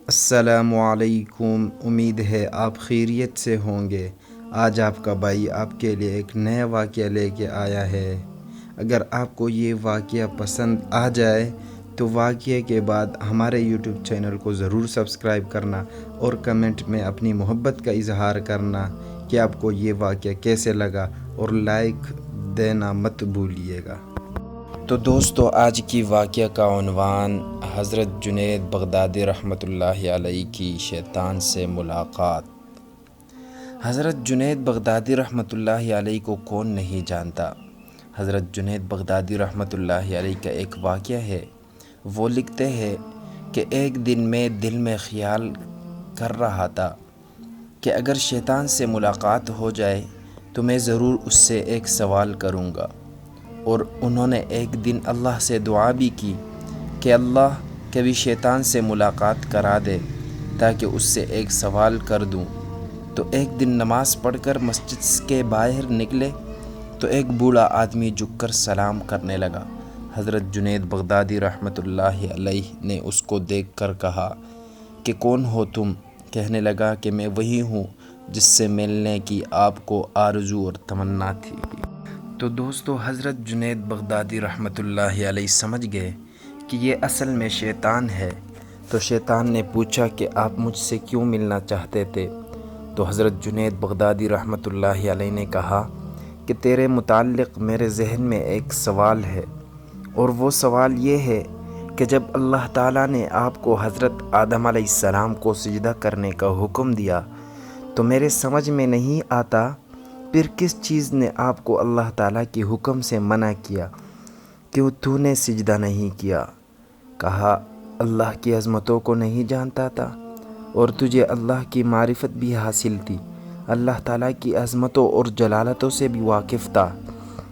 السلام علیکم، امید ہے آپ خیریت سے ہوں گے۔ آج آپ کا بھائی آپ کے لیے ایک نیا واقعہ لے کے آیا ہے۔ اگر آپ کو یہ واقعہ پسند آ جائے تو واقعے کے بعد ہمارے یوٹیوب چینل کو ضرور سبسکرائب کرنا اور کمنٹ میں اپنی محبت کا اظہار کرنا کہ آپ کو یہ واقعہ کیسے لگا، اور لائک دینا مت بھولیے گا۔ تو دوستو، آج کی واقعہ کا عنوان حضرت جنید بغدادی رحمۃ اللہ علیہ کی شیطان سے ملاقات۔ حضرت جنید بغدادی رحمۃ اللہ علیہ کو کون نہیں جانتا۔ حضرت جنید بغدادی رحمۃ اللہ علیہ کا ایک واقعہ ہے۔ وہ لکھتے ہیں کہ ایک دن میں دل میں خیال کر رہا تھا کہ اگر شیطان سے ملاقات ہو جائے تو میں ضرور اس سے ایک سوال کروں گا، اور انہوں نے ایک دن اللہ سے دعا بھی کی کہ اللہ کبھی شیطان سے ملاقات کرا دے تاکہ اس سے ایک سوال کر دوں۔ تو ایک دن نماز پڑھ کر مسجد کے باہر نکلے تو ایک بوڑھا آدمی جھک کر سلام کرنے لگا۔ حضرت جنید بغدادی رحمۃ اللہ علیہ نے اس کو دیکھ کر کہا کہ کون ہو تم؟ کہنے لگا کہ میں وہی ہوں جس سے ملنے کی آپ کو آرزو اور تمنا تھی۔ تو دوستو، حضرت جنید بغدادی رحمۃ اللہ علیہ سمجھ گئے کہ یہ اصل میں شیطان ہے۔ تو شیطان نے پوچھا کہ آپ مجھ سے کیوں ملنا چاہتے تھے؟ تو حضرت جنید بغدادی رحمۃ اللہ علیہ نے کہا کہ تیرے متعلق میرے ذہن میں ایک سوال ہے، اور وہ سوال یہ ہے کہ جب اللہ تعالیٰ نے آپ کو حضرت آدم علیہ السلام کو سجدہ کرنے کا حکم دیا تو میرے سمجھ میں نہیں آتا پھر کس چیز نے آپ کو اللہ تعالیٰ کی حکم سے منع کیا؟ کیوں تو نے سجدہ نہیں کیا؟ کہا اللہ کی عظمتوں کو نہیں جانتا تھا، اور تجھے اللہ کی معرفت بھی حاصل تھی، اللہ تعالیٰ کی عظمتوں اور جلالتوں سے بھی واقف تھا۔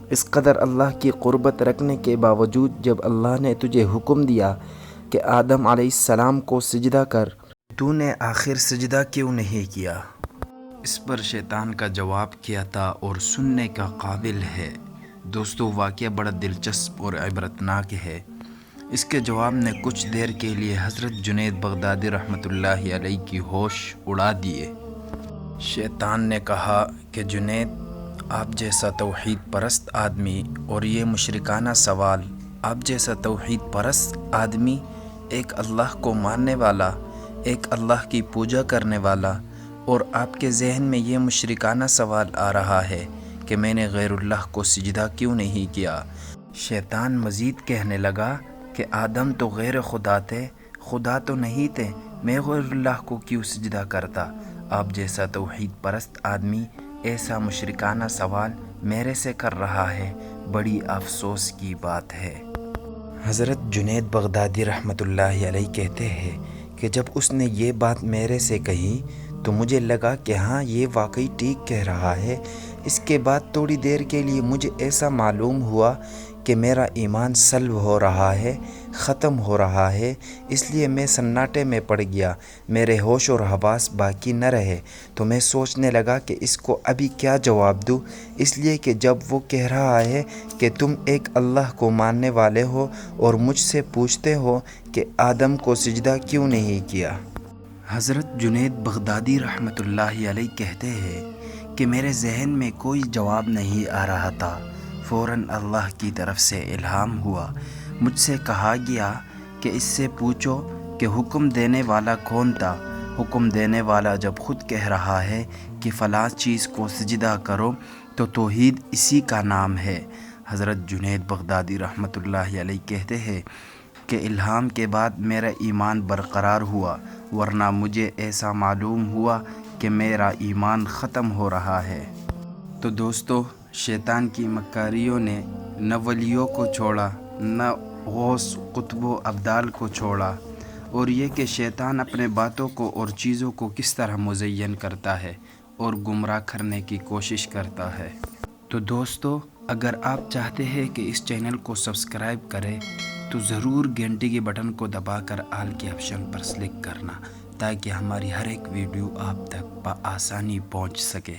اس قدر اللہ کی قربت رکھنے کے باوجود جب اللہ نے تجھے حکم دیا کہ آدم علیہ السلام کو سجدہ کر، تو نے آخر سجدہ کیوں نہیں کیا؟ اس پر شیطان کا جواب کیا تھا اور سننے کا قابل ہے۔ دوستو، واقعہ بڑا دلچسپ اور عبرتناک ہے۔ اس کے جواب نے کچھ دیر کے لیے حضرت جنید بغدادی رحمۃ اللہ علیہ کی ہوش اڑا دیے۔ شیطان نے کہا کہ جنید، آپ جیسا توحید پرست آدمی اور یہ مشرکانہ سوال، آپ جیسا توحید پرست آدمی، ایک اللہ کو ماننے والا، ایک اللہ کی پوجا کرنے والا، اور آپ کے ذہن میں یہ مشرکانہ سوال آ رہا ہے کہ میں نے غیر اللہ کو سجدہ کیوں نہیں کیا۔ شیطان مزید کہنے لگا کہ آدم تو غیر خدا تھے، خدا تو نہیں تھے، میں غیر اللہ کو کیوں سجدہ کرتا؟ آپ جیسا توحید پرست آدمی ایسا مشرکانہ سوال میرے سے کر رہا ہے، بڑی افسوس کی بات ہے۔ حضرت جنید بغدادی رحمۃ اللہ علیہ کہتے ہیں کہ جب اس نے یہ بات میرے سے کہی تو مجھے لگا کہ ہاں، یہ واقعی ٹھیک کہہ رہا ہے۔ اس کے بعد تھوڑی دیر کے لیے مجھے ایسا معلوم ہوا کہ میرا ایمان سلب ہو رہا ہے، ختم ہو رہا ہے، اس لیے میں سناٹے میں پڑ گیا، میرے ہوش اور حواس باقی نہ رہے۔ تو میں سوچنے لگا کہ اس کو ابھی کیا جواب دوں، اس لیے کہ جب وہ کہہ رہا ہے کہ تم ایک اللہ کو ماننے والے ہو اور مجھ سے پوچھتے ہو کہ آدم کو سجدہ کیوں نہیں کیا۔ حضرت جنید بغدادی رحمۃ اللہ علیہ کہتے ہیں کہ میرے ذہن میں کوئی جواب نہیں آ رہا تھا۔ فوراً اللہ کی طرف سے الہام ہوا، مجھ سے کہا گیا کہ اس سے پوچھو کہ حکم دینے والا کون تھا۔ حکم دینے والا جب خود کہہ رہا ہے کہ فلاں چیز کو سجدہ کرو تو توحید اسی کا نام ہے۔ حضرت جنید بغدادی رحمۃ اللہ علیہ کہتے ہیں کہ الہام کے بعد میرا ایمان برقرار ہوا، ورنہ مجھے ایسا معلوم ہوا کہ میرا ایمان ختم ہو رہا ہے۔ تو دوستو، شیطان کی مکاریوں نے نہ ولیوں کو چھوڑا، نہ غوث قطب و ابدال کو چھوڑا، اور یہ کہ شیطان اپنے باتوں کو اور چیزوں کو کس طرح مزین کرتا ہے اور گمراہ کرنے کی کوشش کرتا ہے۔ تو دوستو، اگر آپ چاہتے ہیں کہ اس چینل کو سبسکرائب کریں تو ضرور گھنٹی کے بٹن کو دبا کر آل کے آپشن پر کلک کرنا، تاکہ ہماری ہر ایک ویڈیو آپ تک بآسانی پہنچ سکے۔